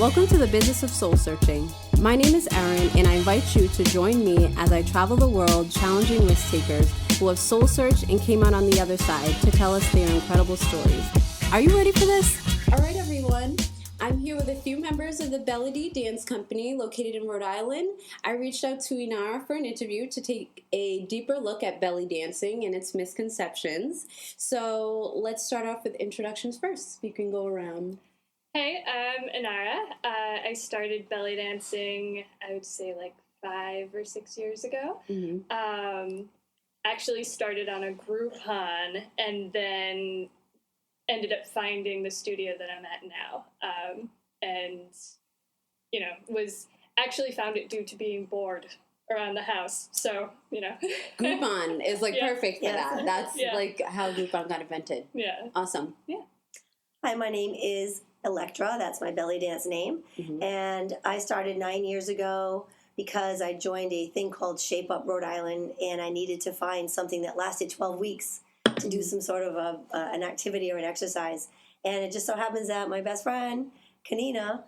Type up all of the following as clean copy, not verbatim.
Welcome to the Business of Soul Searching. My name is Erin, and I invite you to join me as I travel the world challenging risk takers who have soul searched and came out on the other side to tell us their incredible stories. Are you ready for this? All right, everyone. I'm here with a few members of the Belidi Dance Company located in Rhode Island. I reached out to Inara for an interview to take a deeper look at belly dancing and its misconceptions. So let's start off with introductions first. You can go around. Hey, I'm Inara. I started belly dancing, I would say like 5 or 6 years ago. Actually started on a Groupon and then ended up finding the studio that I'm at now. Was actually found it due to being bored around the house. So, Groupon is like perfect for that. That's like how Groupon got invented. Yeah. Awesome. Yeah. Hi, my name is Electra. That's my belly dance name. And I started 9 years ago because I joined a thing called Shape Up Rhode Island, and I needed to find something that lasted 12 weeks to do some sort of an activity or an exercise. And it just so happens that my best friend, Kanina,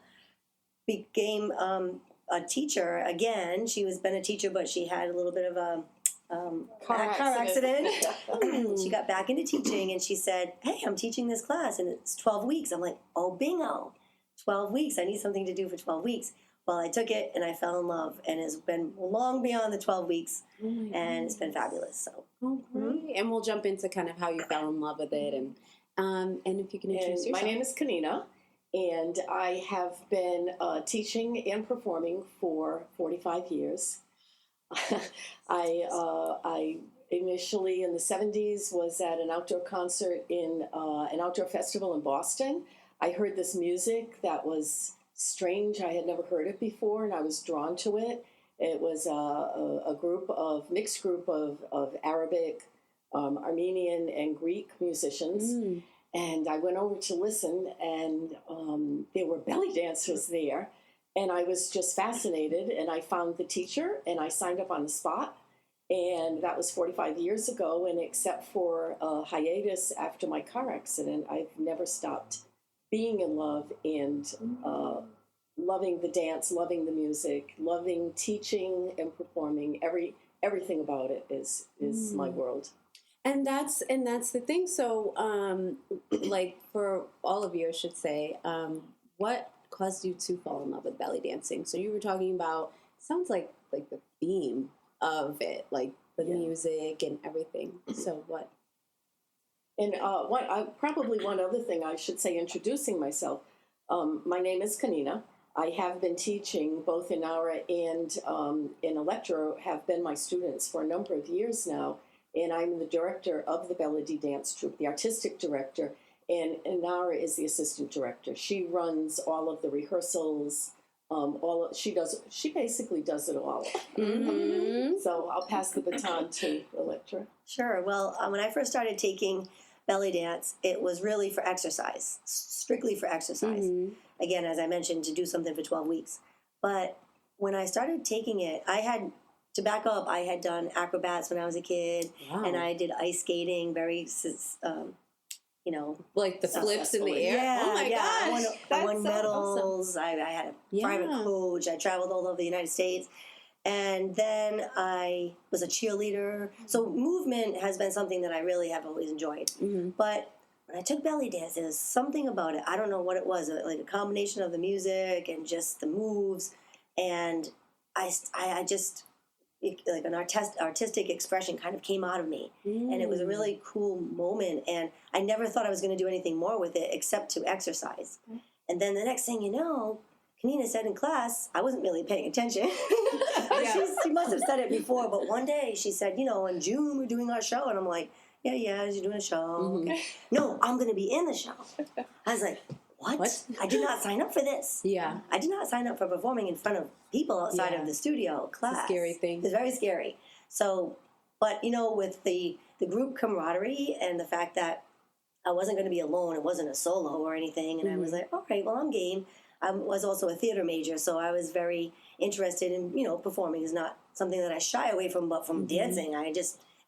became a teacher again. She was been a teacher, but she had a little bit of a car accident. She got back into teaching, and she said, "Hey, I'm teaching this class, and it's 12 weeks." I'm like, "Oh, bingo, 12 weeks. I need something to do for 12 weeks." Well, I took it, and I fell in love, and it's been long beyond the 12 weeks, and it's been fabulous. So, great. And we'll jump into kind of how you fell in love with it, and if you can introduce yourself. My name is Kanina, and I have been teaching and performing for 45 years. I initially in the 70s was at an outdoor concert in an outdoor festival in Boston. I heard this music that was strange. I had never heard it before, and I was drawn to it. It was a mixed group of Arabic, Armenian, and Greek musicians. And I went over to listen, and there were belly dancers there. And I was just fascinated, and I found the teacher, and I signed up on the spot. And that was 45 years ago, and except for a hiatus after my car accident, I've never stopped being in love and loving the dance, loving the music, loving teaching and performing. Everything about it is my world. And that's the thing. So, like for all of you, I should say, what caused you to fall in love with belly dancing? So you were talking about, sounds like the theme of it, like the music and everything. So what? And one other thing I should say, introducing myself. My name is Kanina. I have been teaching both Inara and in Electra, have been my students for a number of years now. And I'm the director of the Belidi Dance Troupe, the artistic director, and Inara is the assistant director. She runs all of the rehearsals. She basically does it all. So I'll pass the baton to Electra. Sure. Well, when I first started taking belly dance, it was really for exercise, strictly for exercise. Again, as I mentioned, to do something for 12 weeks. But when I started taking it, to back up, I had done acrobats when I was a kid, and I did ice skating, very, like the flips in the air. Yeah, oh my gosh, I won medals. Awesome. I had a private coach. I traveled all over the United States, and then I was a cheerleader. So movement has been something that I really have always enjoyed. But when I took belly dance, there was something about it. I don't know what it was, like a combination of the music and just the moves, and I just. Like an artistic expression kind of came out of me, and it was a really cool moment, and I never thought I was going to do anything more with it except to exercise. And then the next thing you know, Kanina said in class, I wasn't really paying attention. She must have said it before, but one day she said, in June we're doing our show, and I'm like, yeah, you're doing a show. Okay. No, I'm going to be in the show. I was like, What? I did not sign up for this. Yeah. I did not sign up for performing in front of people outside of the studio class. It's a scary thing. It's very scary. So, but, with the group camaraderie and the fact that I wasn't going to be alone, it wasn't a solo or anything, and I was like, all right, well, I'm game. I was also a theater major, so I was very interested in, performing is not something that I shy away from, but from dancing,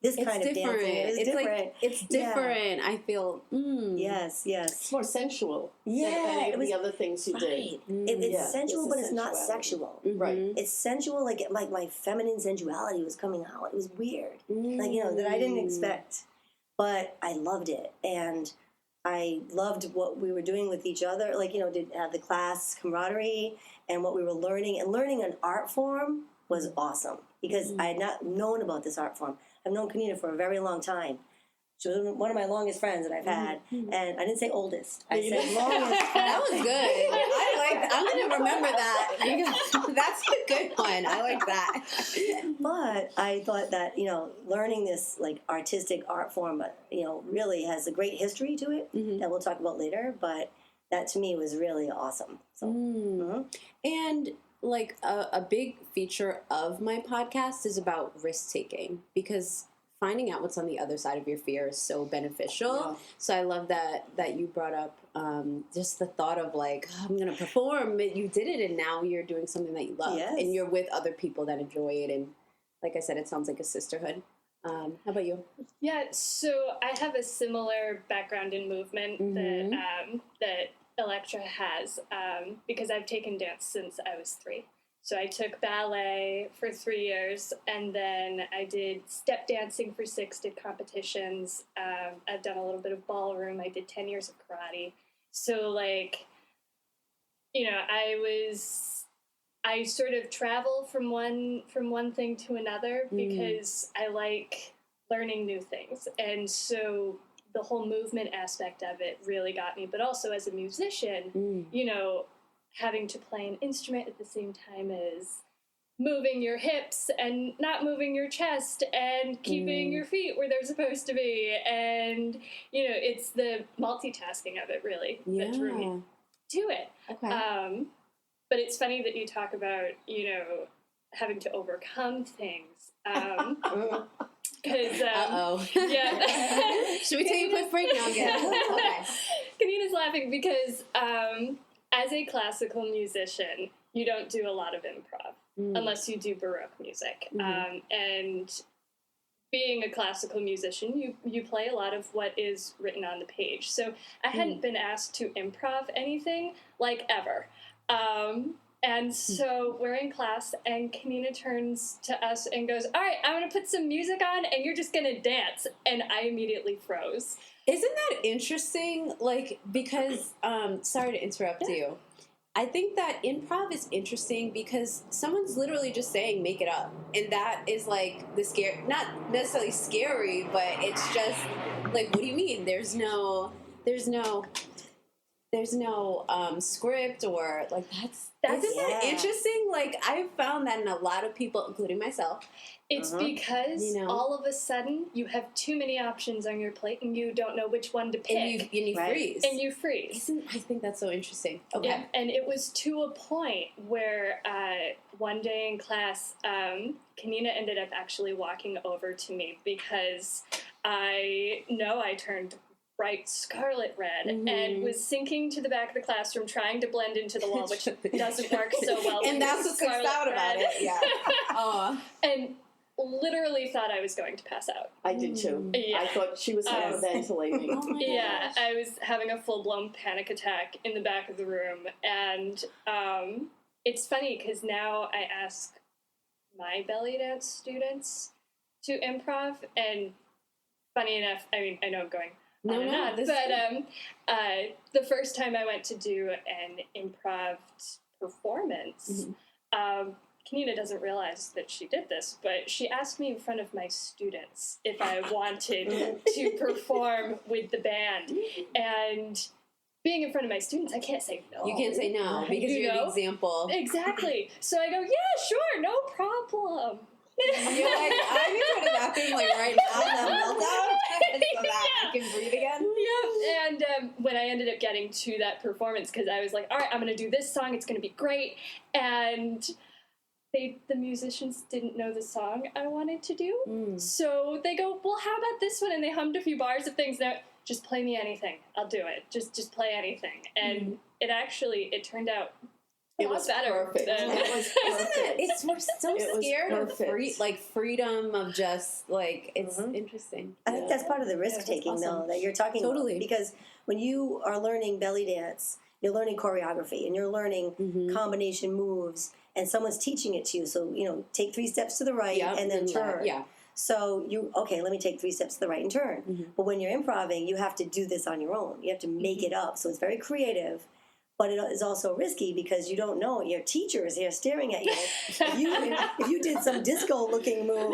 this kind of different. dancing. It's different. Like, it's different. I feel. Yes. It's more sensual. Yeah, than any of the other things you did. It's sensual, but it's not sexual. Right. It's sensual, like my feminine sensuality was coming out. It was weird, like that I didn't expect, but I loved it, and I loved what we were doing with each other. Like did have the class camaraderie and what we were learning, and learning an art form was awesome because I had not known about this art form. I've known Kanina for a very long time. She was one of my longest friends that I've had, and I didn't say oldest. I said longest. That was good. I'm going to remember that. That's a good one. I like that. But I thought that learning this like artistic art form, really has a great history to it that we'll talk about later. But that to me was really awesome. So, and like a big feature of my podcast is about risk taking, because finding out what's on the other side of your fear is so beneficial. Yeah. So I love that you brought up just the thought of like, I'm going to perform. You did it, and now you're doing something that you love. Yes. And you're with other people that enjoy it. And like I said, it sounds like a sisterhood. How about you? Yeah, so I have a similar background in movement that Electra has, because I've taken dance since I was 3. So I took ballet for 3 years, and then I did step dancing for 6, did competitions. I've done a little bit of ballroom. I did 10 years of karate. So, I sort of travel from one thing to another because I like learning new things. And so the whole movement aspect of it really got me. But also as a musician, having to play an instrument at the same time as moving your hips and not moving your chest and keeping your feet where they're supposed to be. And, it's the multitasking of it really that drew me to it. Okay. But it's funny that you talk about, having to overcome things. Because, yeah. Should we take a quick break now again? Okay. Kanina's laughing because, as a classical musician, you don't do a lot of improv unless you do Baroque music. And being a classical musician, you play a lot of what is written on the page. So I hadn't been asked to improv anything ever. And so we're in class, and Kanina turns to us and goes, all right, I'm going to put some music on, and you're just going to dance. And I immediately froze. Isn't that interesting? Because, sorry to interrupt you. I think that improv is interesting because someone's literally just saying, make it up. And that is not necessarily scary, but it's just what do you mean? There's no script or isn't that interesting? I've found that in a lot of people, including myself. It's because all of a sudden you have too many options on your plate and you don't know which one to pick. And you freeze. And you freeze. I think that's so interesting. Okay. Yeah, and it was to a point where one day in class, Kanina ended up actually walking over to me because I turned bright scarlet red and was sinking to the back of the classroom trying to blend into the wall, which doesn't work so well. And that's what sticks out about it. Yeah. And literally thought I was going to pass out. I did too. Yeah. I thought she was hyperventilating. Oh my gosh. I was having a full-blown panic attack in the back of the room. And it's funny because now I ask my belly dance students to improv, and funny enough, I know I'm going the first time I went to do an improv performance, Kanina doesn't realize that she did this, but she asked me in front of my students if I wanted to perform with the band. And being in front of my students, I can't say no. You can't say no because you're the example. Exactly. So I go, yeah, sure, no problem. You're like, I need to go to the bathroom right now, so that I can breathe again. Yeah, and when I ended up getting to that performance, because I was like, all right, I'm going to do this song, it's going to be great, and the musicians didn't know the song I wanted to do, so they go, well, how about this one? And they hummed a few bars of things. Now, just play me anything, I'll do it. Just play anything, and it turned out It was better. perfect. It was perfect. We're so It was scared of perfect. freedom of just it's interesting. I think that's part of the risk taking, though, that you're talking Totally. about. Because when you are learning belly dance, you're learning choreography and you're learning combination moves, and someone's teaching it to you. So, take 3 steps to the right and then turn. Yeah. So let me take 3 steps to the right and turn. But when you're improving, you have to do this on your own. You have to make it up. So it's very creative. But it is also risky because you don't know. Your teacher is here staring at you. If you did some disco-looking move,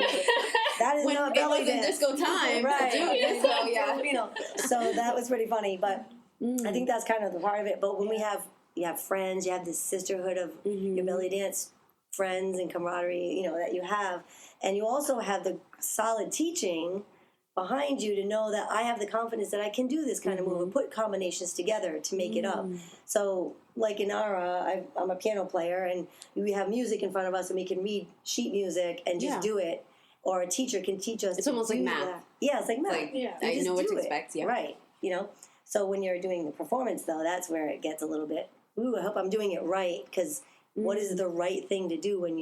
that is not belly dance. Disco time. Right. Disco, yeah. So that was pretty funny. But I think that's kind of the part of it. But when you have friends, you have this sisterhood of your belly dance friends and camaraderie, that you have. And you also have the solid teaching behind you to know that I have the confidence that I can do this kind of move and put combinations together to make it up. So, like Inara, I'm a piano player, and we have music in front of us, and we can read sheet music and just do it. Or a teacher can teach us. It's almost like math. That. Yeah, it's like math. I know what to expect. Yeah, right. So when you're doing the performance, though, that's where it gets a little bit. Ooh, I hope I'm doing it right, because what is the right thing to do when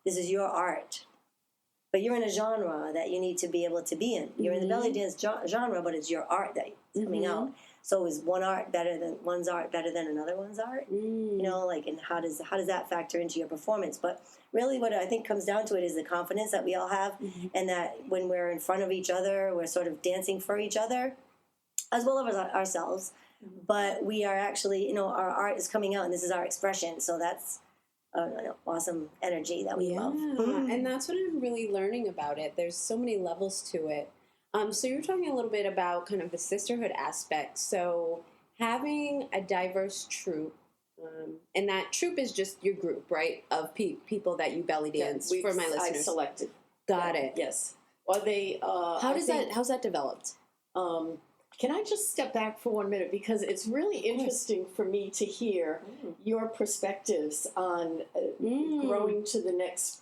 this is your art? But you're in a genre that you need to be able to be in. You're in the belly dance genre, but it's your art that's coming out. So is one's art better than another one's art? And how does that factor into your performance? But really, what I think comes down to it is the confidence that we all have, and that when we're in front of each other, we're sort of dancing for each other, as well as ourselves. But we are actually, our art is coming out, and this is our expression. So that's awesome energy that we love. And that's what I'm really learning about it. There's so many levels to it. So you're talking a little bit about kind of the sisterhood aspect. So having a diverse troupe, and that troupe is just your group, right, of people that you belly dance for my listeners. I selected. Got it. Yes. Well, how's that developed? Can I just step back for 1 minute, because it's really interesting for me to hear your perspectives on growing to the next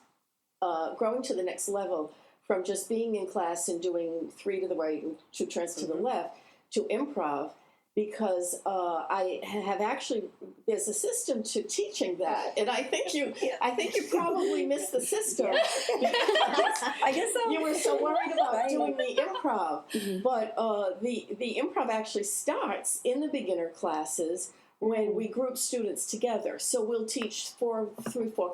level, from just being in class and doing 3 to the right and 2 turns to the left to improv, because I have actually, there's a system to teaching that, and I think you probably missed the system. I guess so. You were so worried about doing the improv, but the improv actually starts in the beginner classes when we group students together. So we'll teach 4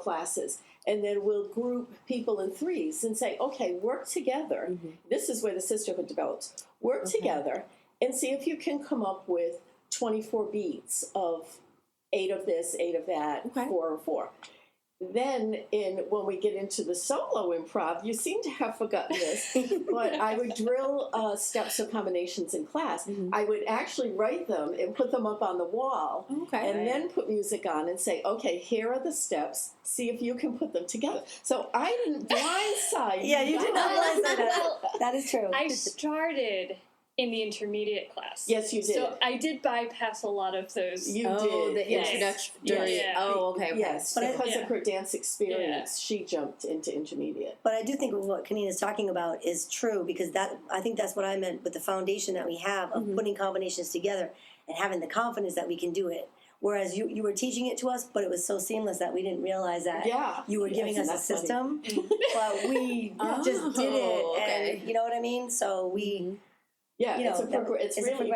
classes, and then we'll group people in 3s and say, okay, work together. This is where the sisterhood develops. Work together and see if you can come up with 24 beats of 8 of this, 8 of that, 4 of 4. Then when we get into the solo improv, you seem to have forgotten this, but I would drill steps or combinations in class. I would actually write them and put them up on the wall, and then put music on and say, okay, here are the steps. See if you can put them together. So I didn't blindside you. Yeah, you did not blindside us. That is true. I started in the intermediate class. Yes, you did. So I did bypass a lot of those. You did. The introductory. Yeah. Oh, okay. Yes, But because of her dance experience, she jumped into intermediate. But I do think what Kanina's talking about is true, because I think that's what I meant with the foundation that we have of putting combinations together and having the confidence that we can do it. Whereas you were teaching it to us, but it was so seamless that we didn't realize that you were giving us a system, but we just did it, and you know what I mean? So we... Yeah, it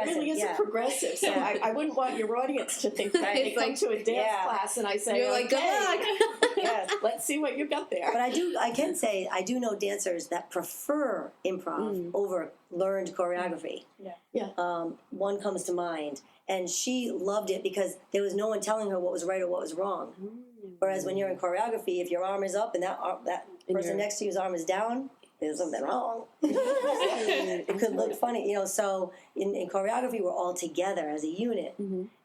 really is a progressive. So I wouldn't want your audience to think that they come to a dance class and I say, you're like, good luck. Let's see what you got there. But I can say I do know dancers that prefer improv over learned choreography. One comes to mind, and she loved it because there was no one telling her what was right or what was wrong. Whereas when you're in choreography, if your arm is up and that person next to you's arm is down, there's something wrong. It could look funny, So in choreography, we're all together as a unit,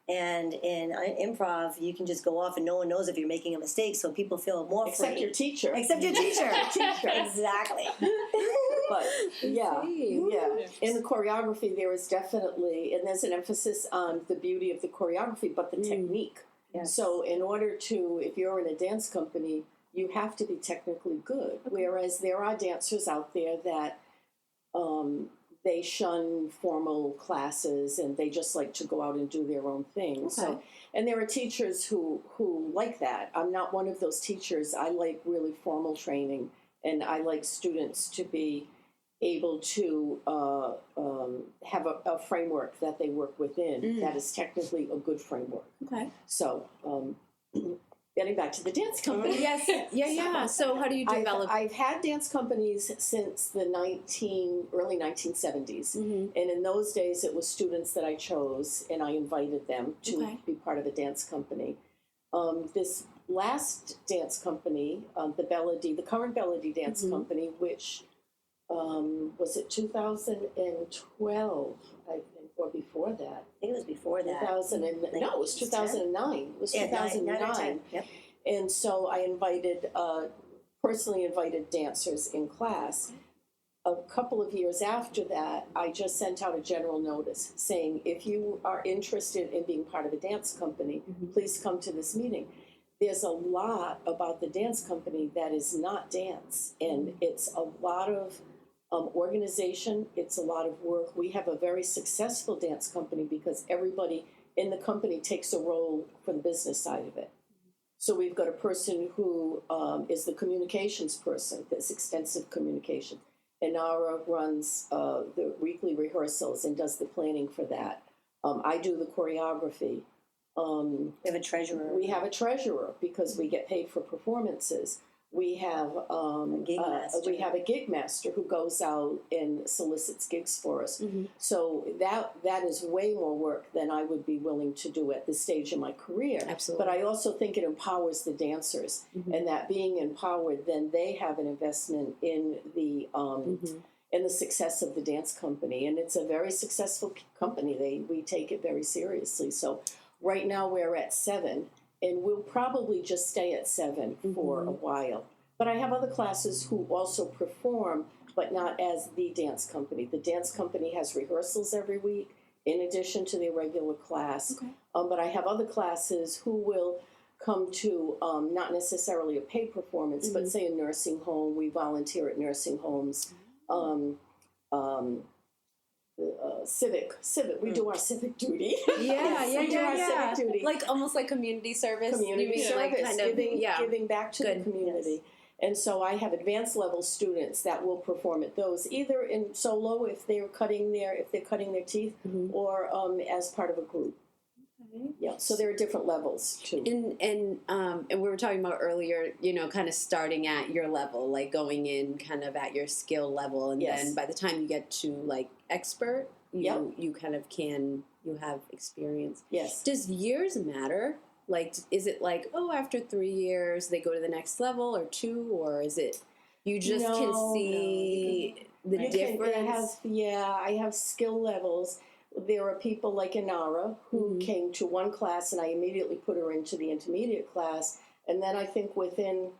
and in improv, you can just go off and no one knows if you're making a mistake, so people feel more except free. Your teacher. Except your teacher. Exactly. But in the choreography, there is definitely, and there's an emphasis on the beauty of the choreography, but the technique. Yes. So in order to, if you're in a dance company, you have to be technically good. Whereas there are dancers out there that they shun formal classes and they just like to go out and do their own thing. Okay. So, and there are teachers who like that. I'm not one of those teachers. I like really formal training, and I like students to be able to have a framework that they work within that is technically a good framework. Okay. So, getting back to the dance company. Yes. Yeah. So how do you develop? I've had dance companies since the early 1970s. And in those days, it was students that I chose, and I invited them to be part of a dance company. This last dance company, the current Belidi Dance Company, which was it 2012, I think, or before that? I think it was before that. No, it was 2009. It was 2009. Yep. And so I personally invited dancers in class. A couple of years after that, I just sent out a general notice saying, if you are interested in being part of a dance company, please come to this meeting. There's a lot about the dance company that is not dance, and it's a lot of organization, it's a lot of work. We have a very successful dance company because everybody in the company takes a role for the business side of it. So we've got a person who is the communications person, this extensive communication. Inara runs the weekly rehearsals and does the planning for that. I do the choreography. We have a treasurer. We have a treasurer because we get paid for performances. We have a gig master who goes out and solicits gigs for us. So that is way more work than I would be willing to do at this stage in my career. Absolutely. But I also think it empowers the dancers, and that being empowered, then they have an investment in the success of the dance company, and it's a very successful company. We take it very seriously. So right now we're at 7. And we'll probably just stay at 7 for a while. But I have other classes who also perform, but not as the dance company. The dance company has rehearsals every week in addition to their regular class. Okay. But I have other classes who will come to not necessarily a paid performance, but say a nursing home. We volunteer at nursing homes. Civic. We do our civic duty. Yeah. Civic duty. Like almost like community service. Community service, like kind of, giving back to the community. Yes. And so I have advanced level students that will perform at those, either in solo if they're cutting their teeth, or as part of a group. Yeah, so there are different levels too. And we were talking about earlier, kind of starting at your level, like going in kind of at your skill level, and then by the time you get to like expert, you kind of you have experience. Yes. Does years matter? Like, is it like, after 3 years they go to the next level, or 2, or is it you just can see the difference? I have skill levels. There are people like Inara who came to one class, and I immediately put her into the intermediate class. And then I think within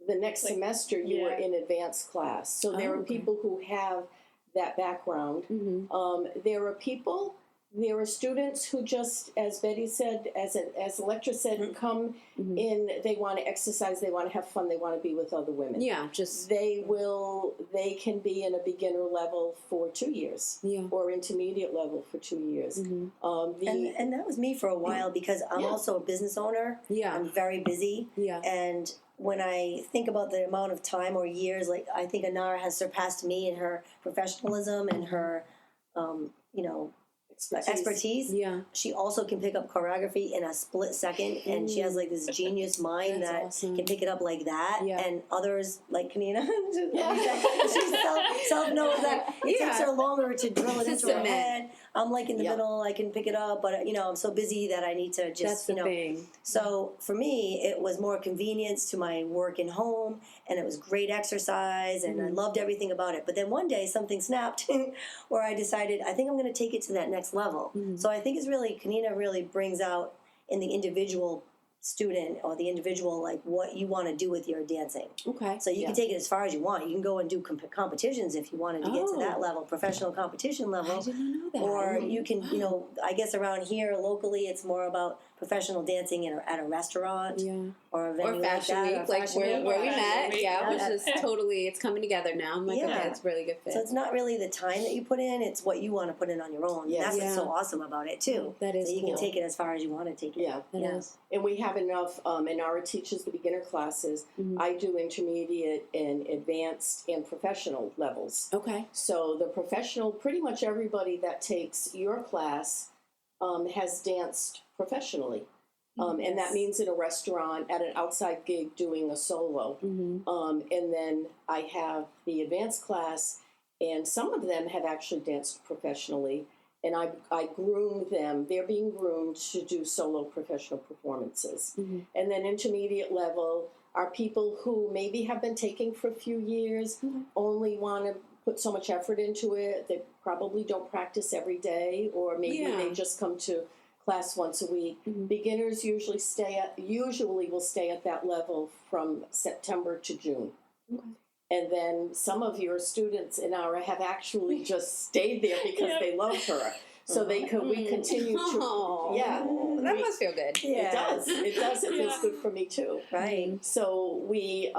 the next semester, you were in advanced class. So there are people who have that background. There are students who just, as Betty said, as Electra said, come in, they want to exercise, they want to have fun, they want to be with other women. Yeah, just... They can be in a beginner level for 2 years, or intermediate level for 2 years. And that was me for a while, because I'm also a business owner. Yeah. I'm very busy. Yeah. And when I think about the amount of time or years, like, I think Inara has surpassed me in her professionalism and her, expertise. Yeah. She also can pick up choreography in a split second, and she has like this genius mind that can pick it up like that. Yeah. And others like Kanina, she self-knows that it takes her longer to drill it into her head. I'm like in the middle, I can pick it up, but I'm so busy that I need to just, thing. So for me, it was more convenience to my work and home, and it was great exercise, and I loved everything about it. But then one day something snapped where I decided, I think I'm going to take it to that next level. So I think it's really, Kanina really brings out in the individual student or the individual like what you want to do with your dancing. Okay. So you can take it as far as you want. You can go and do competitions if you wanted to get to that level, professional competition level. I didn't know that. Or you can, you know, I guess around here locally, it's more about professional dancing at a restaurant or a venue or fashion like that, week, like where we met, which is Yeah. totally, it's coming together now. I'm like, Yeah. okay, it's a really good fit. So it's not really the time that you put in; it's what you want to put in on your own. Yes. That's what's so awesome about it too. That is so you cool. can take it as far as you want to take it. Yeah. That is. And we have enough, Inara teaches the beginner classes. I do intermediate and advanced and professional levels. Okay. So the professional, pretty much everybody that takes your class has danced professionally. And that means in a restaurant, at an outside gig, doing a solo. And then I have the advanced class, and some of them have actually danced professionally. And I groom them. They're being groomed to do solo professional performances. And then intermediate level are people who maybe have been taking for a few years, only want to put so much effort into it. They probably don't practice every day, or maybe they just come to class once a week. Beginners usually will stay at that level from September to June. And then some of your students in Inara have actually just stayed there because they love her. So we continue to, that must feel good. It does. It does. It feels good for me too. Right. So we,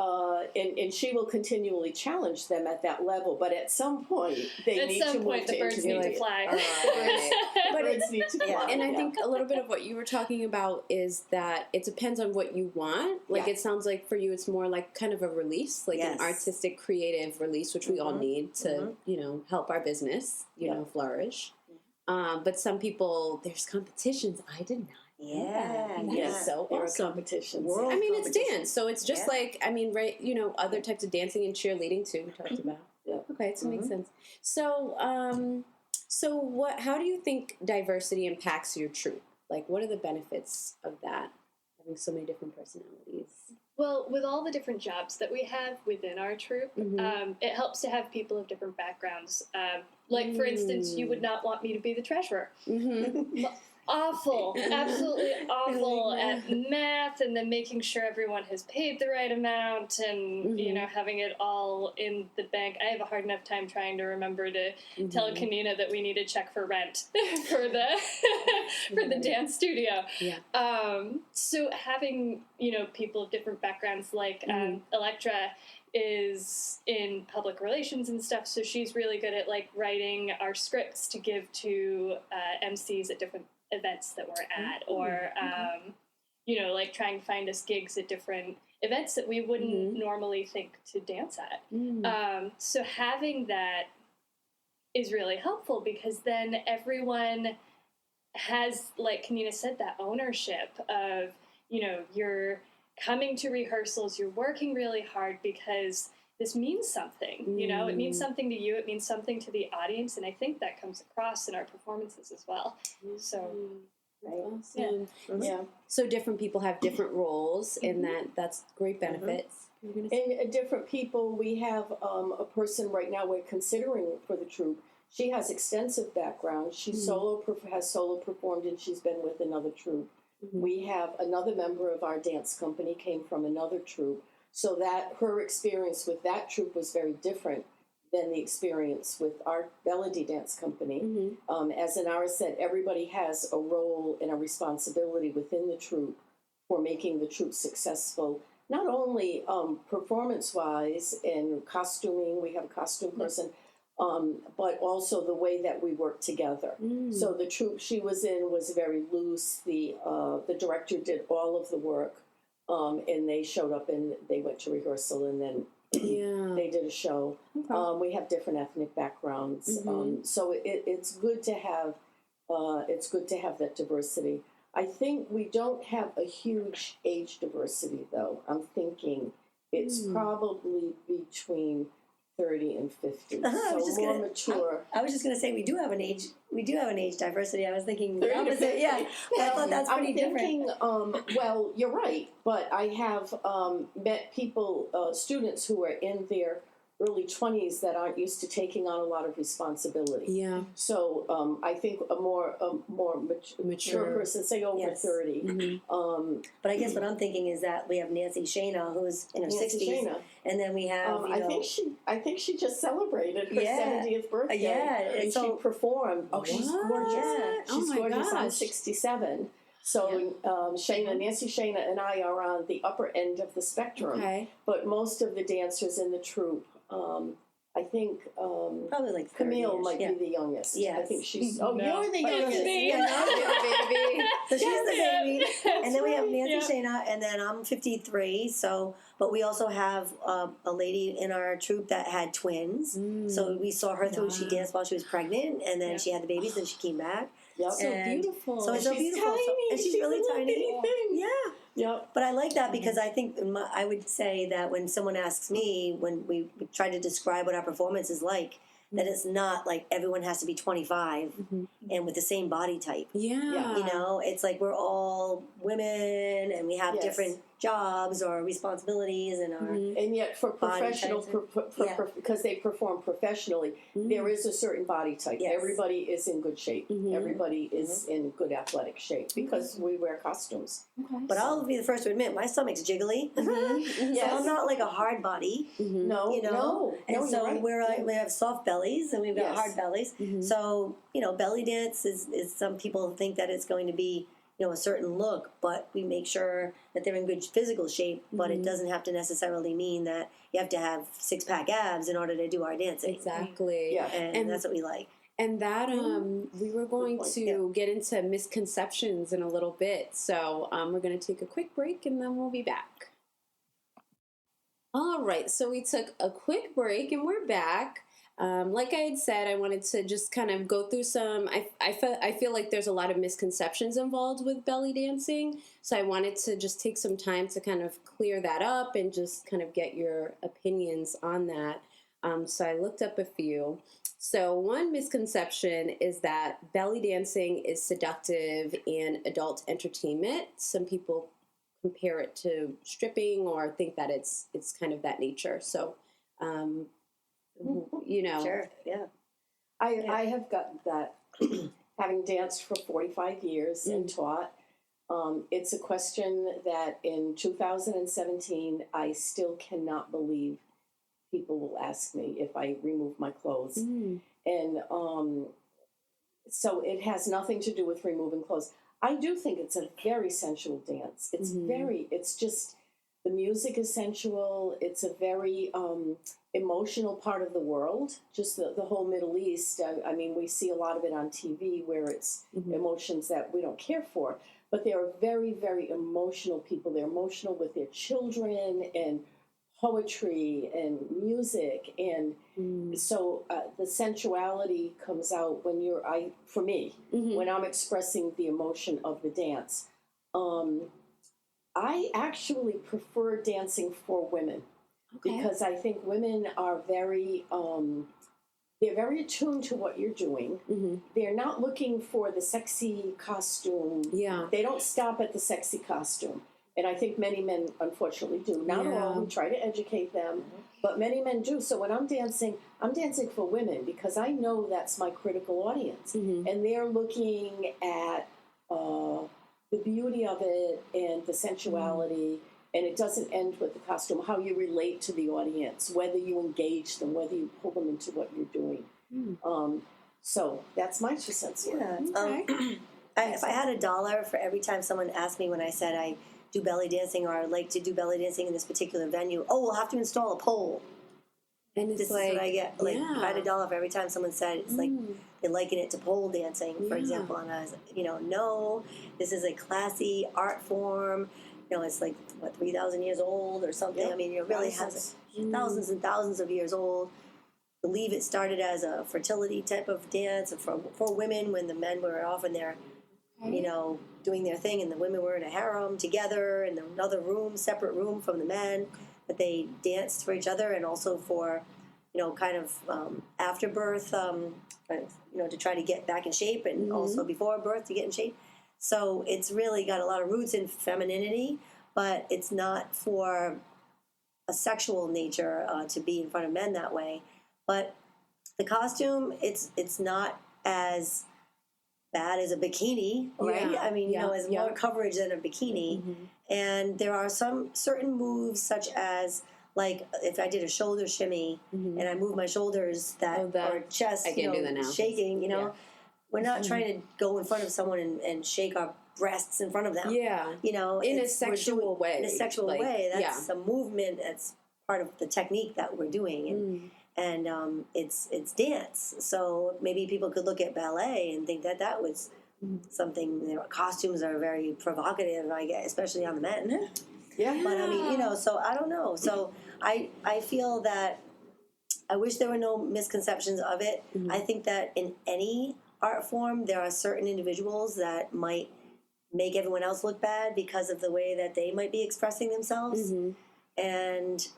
and she will continually challenge them at that level, but at some point they need to move to the birds need to intermediate. fly. But Birds need to fly. and I think a little bit of what you were talking about is that it depends on what you want. Like it sounds like for you, it's more like kind of a release, like an artistic, creative release, which we all need to, you know, help our business, you know, flourish. But some people, there's competitions. I did not. That's so there awesome. are competitions. World I mean, it's competition. dance, so it's just like, I mean, right, you know, other types of dancing and cheerleading too, we talked about. Okay, so it makes sense. So, how do you think diversity impacts your troupe? Like, what are the benefits of that, having so many different personalities? Well, with all the different jobs that we have within our troupe, it helps to have people of different backgrounds. Like, for instance, you would not want me to be the treasurer. Awful, absolutely awful at math, and then making sure everyone has paid the right amount, and you know, having it all in the bank. I have a hard enough time trying to remember to tell Kanina that we need a check for rent for the dance studio. So having, you know, people of different backgrounds, like Electra is in public relations and stuff, so she's really good at like writing our scripts to give to MCs at different events that we're at, or you know, like trying to find us gigs at different events that we wouldn't normally think to dance at. So having that is really helpful, because then everyone has, like Kanina said, that ownership of, you know, you're coming to rehearsals, you're working really hard because this means something, you know, it means something to you, it means something to the audience, and I think that comes across in our performances as well. So, Awesome. So different people have different roles, and that's great benefits. And different people, we have a person right now we're considering for the troupe. She has extensive background. She has solo performed, and she's been with another troupe. We have another member of our dance company came from another troupe. So that her experience with that troupe was very different than the experience with our Belidi Dance Company. As Inara said, everybody has a role and a responsibility within the troupe for making the troupe successful. Not only performance-wise and costuming, we have a costume person, but also the way that we work together. So the troupe she was in was very loose. The director did all of the work. And they showed up and they went to rehearsal, and then they did a show. We have different ethnic backgrounds, so it's good to have that diversity. I think we don't have a huge age diversity, though. I'm thinking it's probably between 30 and 50. So more mature. I was just going to say we do have an age diversity. I was thinking the opposite. But I thought that's pretty different. Well, you're right, but I have met people, students who are in their early 20s that aren't used to taking on a lot of responsibility. Yeah. So I think a more mature person, say over Yes. 30. Mm-hmm. But I guess what I'm thinking is that we have Nancy Shana, who's in her 60s, and then we have, I think she just celebrated her 70th birthday. And so she performed. Oh, she's gorgeous. Yeah. She's gorgeous. I'm gosh. 67. So Nancy Shana and I are on the upper end of the spectrum. Okay. But most of the dancers in the troupe, I think probably like Camille 30-ish. might be the youngest. Yes. I think she's. No. You're the youngest. Me. Baby. So she's the baby, and then we have Nancy Yeah. Shana, and then I'm 53. So, but we also have a lady in our troupe that had twins. So we saw her through. She danced while she was pregnant, and then she had the babies, and she came back. Yep. So beautiful. So it's so She's beautiful. tiny. And she's She's really a little tiny. bitty thing. Yeah. Yep. But I like that because I think I would say that when someone asks me, when we try to describe what our performance is like, that it's not like everyone has to be 25 and with the same body type. Yeah. You know, it's like we're all women and we have Yes. different jobs or responsibilities and our And yet, for Body professional, types because they perform professionally, there is a certain body type. Yes. Everybody is in good shape. Everybody is in good athletic shape because we wear costumes. Okay. But I'll be the first to admit my stomach's jiggly. So I'm not like a hard body. No, You know, no, and no, so you're right. we have soft bellies and we've got Yes. hard bellies. So belly dance is some people think that it's going to be a certain look, but we make sure that they're in good physical shape. But it doesn't have to necessarily mean that you have to have 6-pack abs in order to do our dancing. Exactly. Yeah. And that's what we like. And that we were going point. to get into misconceptions in a little bit. So we're going to take a quick break and then we'll be back. All right, so we took a quick break and we're back. Like I had said, I wanted to just kind of go through some. I feel like there's a lot of misconceptions involved with belly dancing, so I wanted to just take some time to kind of clear that up and just kind of get your opinions on that. So I looked up a few. So one misconception is that belly dancing is seductive and adult entertainment. Some people compare it to stripping or think that it's kind of that nature. So. Sure, yeah. I have gotten that, having danced for 45 years and taught. It's a question that in 2017, I still cannot believe people will ask me if I remove my clothes. And so it has nothing to do with removing clothes. I do think it's a very sensual dance. It's just, the music is sensual. It's a very emotional part of the world, just the whole Middle East. I mean, we see a lot of it on TV where it's emotions that we don't care for, but they are very, very emotional people. They're emotional with their children and poetry and music. And so the sensuality comes out when for me, when I'm expressing the emotion of the dance. I actually prefer dancing for women. Because I think women are they're very attuned to what you're doing. They're not looking for the sexy costume. Yeah. They don't stop at the sexy costume. And I think many men, unfortunately, do. Not all. We try to educate them. But many men do. So when I'm dancing for women because I know that's my critical audience. And they're looking at the beauty of it and the sensuality. And it doesn't end with the costume, how you relate to the audience, whether you engage them, whether you pull them into what you're doing. So that's my 2 cents worth. Yeah. If I had $1 for every time someone asked me when I said I do belly dancing or I would like to do belly dancing in this particular venue, we'll have to install a pole. And it's This like, is what I get. Like, if I had $1 for every time someone said it's like they liken it to pole dancing, for example. And I was no, this is a classy art form. It's like, 3,000 years old or something. Yep. I mean, it really has thousands and thousands of years old. I believe it started as a fertility type of dance for women when the men were off in their, doing their thing, and the women were in a harem together in another room, separate room from the men, but they danced for each other and also for, kind of after birth, to try to get back in shape and also before birth to get in shape. So it's really got a lot of roots in femininity, but it's not for a sexual nature to be in front of men that way. But the costume, it's not as bad as a bikini, right? I mean, as more coverage than a bikini. And there are some certain moves, such as, like, if I did a shoulder shimmy and I move my shoulders or chest, I can't do that now. shaking, we're not trying to go in front of someone and shake our breasts in front of them. Yeah. In a sexual way. In a sexual way. That's a movement. That's part of the technique that we're doing. And it's dance. So maybe people could look at ballet and think that was something. Costumes are very provocative, I guess, especially on the men. Yeah. But I mean, so I don't know. So I feel that I wish there were no misconceptions of it. I think that in any art form, there are certain individuals that might make everyone else look bad because of the way that they might be expressing themselves. And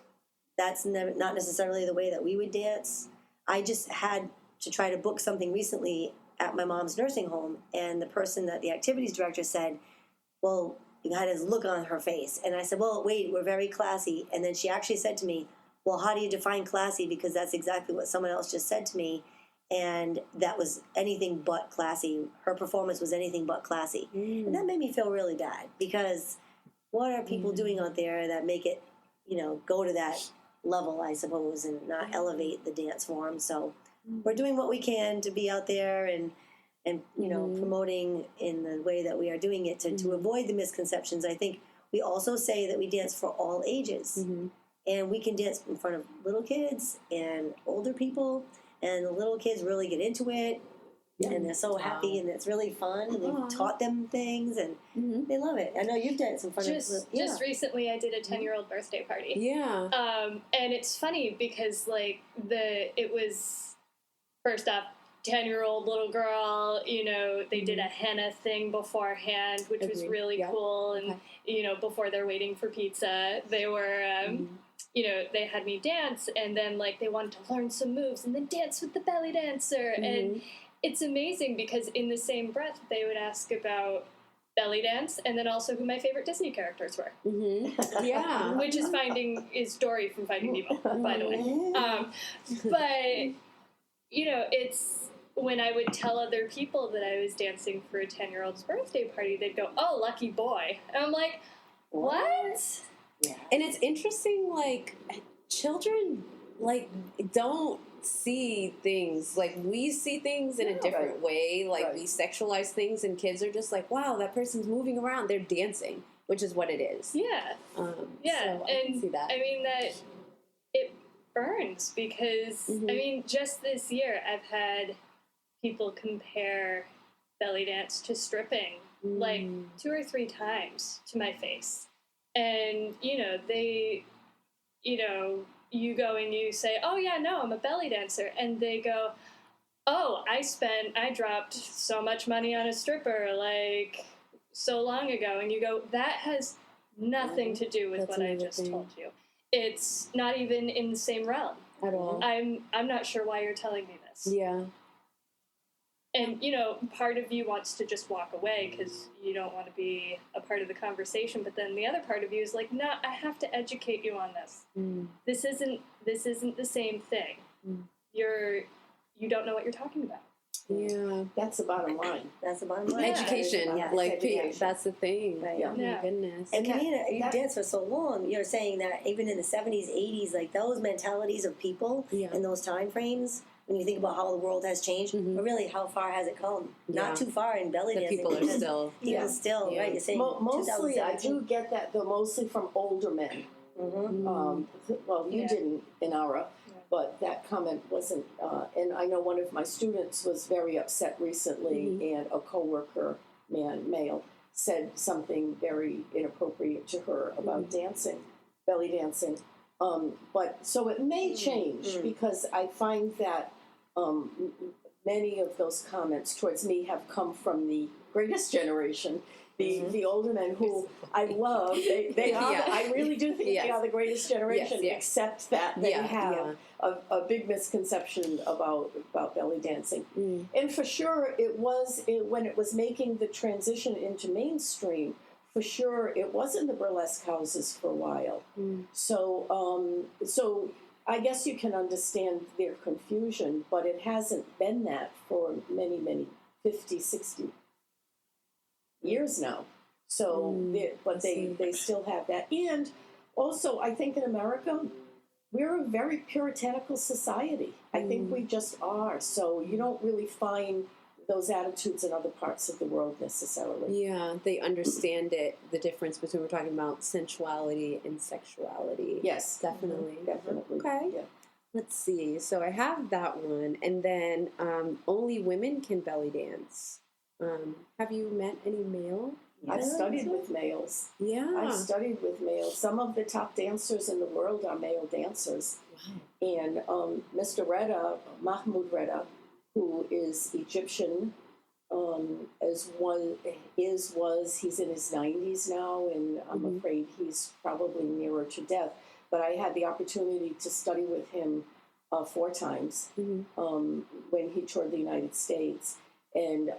that's not necessarily the way that we would dance. I just had to try to book something recently at my mom's nursing home, and the activities director said, well, you had his look on her face. And I said, well, wait, we're very classy. And then she actually said to me, well, how do you define classy? Because that's exactly what someone else just said to me. And that was anything but classy. Her performance was anything but classy. And that made me feel really bad, because what are people doing out there that make it, go to that level, I suppose, and not elevate the dance form? So we're doing what we can to be out there and promoting in the way that we are doing it to avoid the misconceptions. I think we also say that we dance for all ages. And we can dance in front of little kids and older people, and the little kids really get into it, and they're so happy, and it's really fun, and we've taught them things, and they love it. I know you've danced in front of... Just recently I did a 10-year-old birthday party. Yeah. And it's funny because, like, it was, first off, 10-year-old little girl, they did a henna thing beforehand, which was really cool, and, before they're waiting for pizza, they were... they had me dance, and then, like, they wanted to learn some moves and then dance with the belly dancer. And it's amazing because in the same breath, they would ask about belly dance and then also who my favorite Disney characters were. Yeah. Which is Dory from Finding Nemo, by the way. But, it's when I would tell other people that I was dancing for a 10-year-old's birthday party, they'd go, oh, lucky boy. And I'm like, what? Yeah. And it's interesting, like, children, like, don't see things, like, we see things in a different way, like, we sexualize things, and kids are just like, wow, that person's moving around, they're dancing, which is what it is. Yeah. Yeah, so and I can see that. I mean, that it burns, because, I mean, just this year, I've had people compare belly dance to stripping, like, 2 or 3 times to my face. And, they, you go and you say, oh, yeah, no, I'm a belly dancer. And they go, oh, I dropped so much money on a stripper, like, so long ago. And you go, that has nothing to do with what I just told you. It's not even in the same realm. At all. I'm not sure why you're telling me this. Yeah. And, part of you wants to just walk away because you don't want to be a part of the conversation. But then the other part of you is like, no, I have to educate you on this. This isn't the same thing. You don't know what you're talking about. Yeah. That's the bottom line. That's the bottom line. Education. Yeah. Like, that's the thing. Right. Oh, my goodness. And Kamina, you danced for so long. You're saying that even in the 70s, 80s, like, those mentalities of people in those time frames, when you think about how the world has changed, but really, how far has it come? Not too far in belly dancing. People are still... right? You're saying mostly, I do get that, though, mostly from older men. Well, you didn't, Inara, but that comment wasn't... and I know one of my students was very upset recently, and a coworker, male, said something very inappropriate to her about dancing, belly dancing. But so it may change, because I find that many of those comments towards me have come from the greatest generation, the older men who I love. They are. I really do think they are the greatest generation, except that they have a big misconception about belly dancing. And for sure, it was when it was making the transition into mainstream. for sure, it was in the burlesque houses for a while. So I guess you can understand their confusion, but it hasn't been that for many 50, 60 years now. So, they still have that. And also, I think in America, we're a very puritanical society. I think we just are. So you don't really find those attitudes in other parts of the world necessarily. Yeah, they understand it, the difference between, we're talking about sensuality and sexuality. Yes. Definitely. Definitely. Okay. Yeah. Let's see. So I have that one. And then only women can belly dance. Have you met any male? I've studied with males. Yeah. I've studied with males. Some of the top dancers in the world are male dancers. Wow. And Mr. Reda, Mahmoud Reda, who is Egyptian, he's in his 90s now, and I'm afraid he's probably nearer to death. But I had the opportunity to study with him 4 times when he toured the United States. And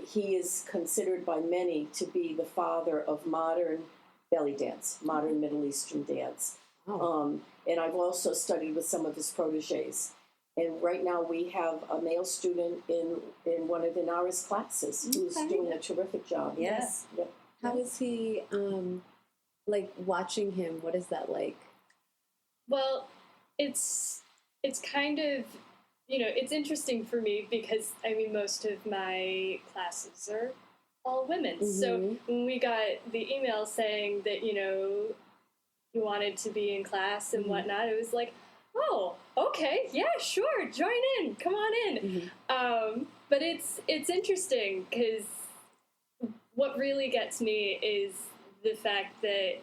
he is considered by many to be the father of modern belly dance, modern Middle Eastern dance. Oh. And I've also studied with some of his proteges. And right now we have a male student in one of Inara's classes who's doing a terrific job. Yes. Yep. How is he, like, watching him? What is that like? Well, it's kind of, it's interesting for me because, I mean, most of my classes are all women. So when we got the email saying that, you wanted to be in class and whatnot, it was like, oh, okay, yeah, sure, join in, come on in. But it's interesting because what really gets me is the fact that,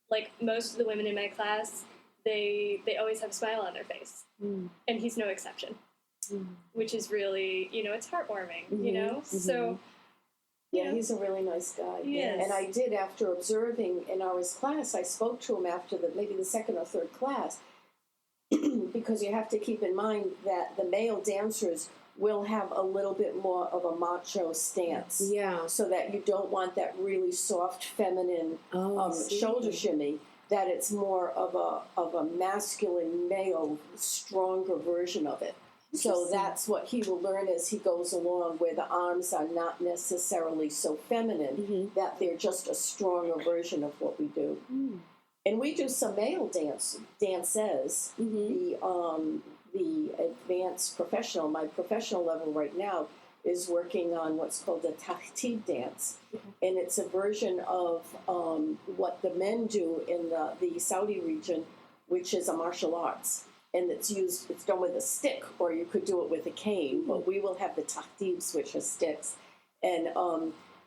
like, most of the women in my class, they always have a smile on their face, and he's no exception, which is really, it's heartwarming, so. Yeah, he's a really nice guy. Yes. And I did, after observing in our class, I spoke to him after maybe the second or third class, because you have to keep in mind that the male dancers will have a little bit more of a macho stance. Yeah. So that you don't want that really soft, feminine shoulder shimmy, that it's more of a masculine, male, stronger version of it. So that's what he will learn as he goes along, where the arms are not necessarily so feminine, that they're just a stronger version of what we do. And we do some male dances. The advanced professional, my professional level right now, is working on what's called the tahtib dance. And it's a version of what the men do in the Saudi region, which is a martial arts. And it's done with a stick, or you could do it with a cane, but we will have the tahtibs, which are sticks. And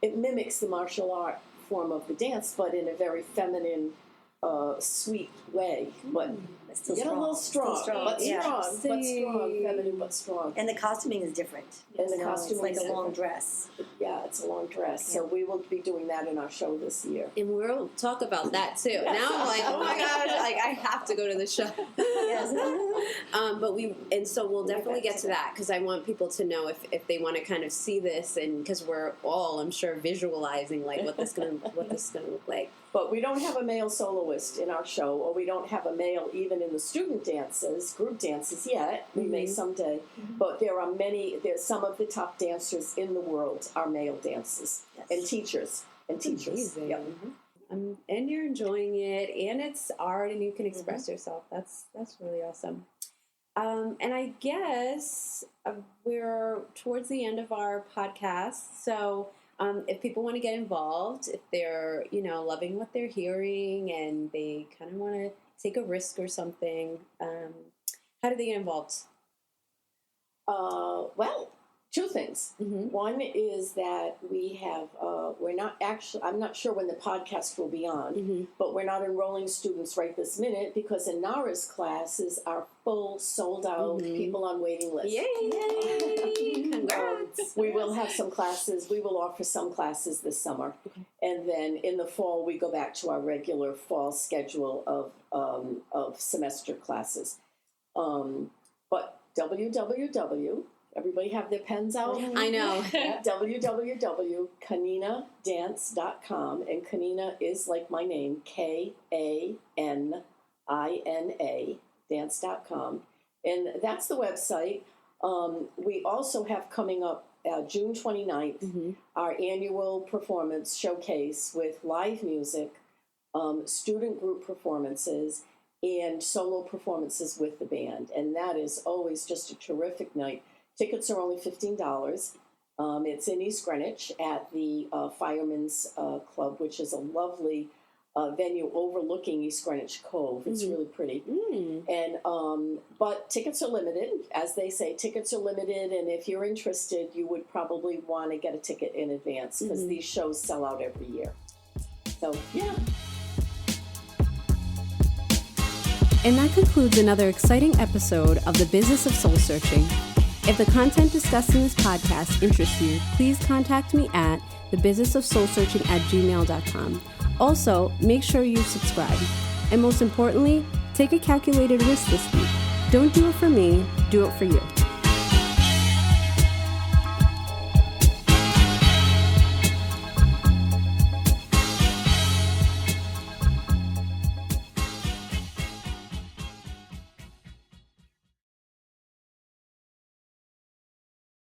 it mimics the martial art form of the dance, but in a very feminine, sweet way. But Still get strong. a little strong, but yeah. strong, feminine, but strong. And the costuming is different. And the It's costuming like is a long different. dress. Yeah, it's a long dress. So we will be doing that in our show this year. And we'll talk about that too. Now I'm like, oh my gosh, like I have to go to the show. Yes. So we'll definitely get to that, because I want people to know if they want to kind of see this, and because we're all, I'm sure, visualizing like what this is gonna look like. But we don't have a male soloist in our show, or we don't have a male even in the student dances, group dances yet. We may someday. But there's some of the top dancers in the world are male dancers, and teachers. Amazing. Yep. And you're enjoying it, and it's art, and you can express yourself. That's really awesome. And I guess we're towards the end of our podcast, so if people want to get involved, if they're loving what they're hearing and they kind of want to take a risk or something, how do they get involved? Well, 2 things. One is that we have, I'm not sure when the podcast will be on, but we're not enrolling students right this minute because Inara's classes are full, sold out, people on waiting lists. Yay! Congrats! We will have some classes. We will offer some classes this summer. And then in the fall, we go back to our regular fall schedule of semester classes. But www.thebusinessofsoulsearching.com Everybody have their pens out? I know. www.kaninadance.com, and Kanina is like my name, Kanina, dance.com, and that's the website. We also have coming up June 29th, our annual performance showcase with live music, student group performances, and solo performances with the band, and that is always just a terrific night. Tickets are only $15. It's in East Greenwich at the Fireman's Club, which is a lovely venue overlooking East Greenwich Cove. It's really pretty. And but tickets are limited. As they say, tickets are limited, and if you're interested, you would probably want to get a ticket in advance because these shows sell out every year. So, yeah. And that concludes another exciting episode of The Business of Soul Searching. If the content discussed in this podcast interests you, please contact me at thebusinessofsoulsearching@gmail.com. Also, make sure you subscribe. And most importantly, take a calculated risk this week. Don't do it for me, do it for you.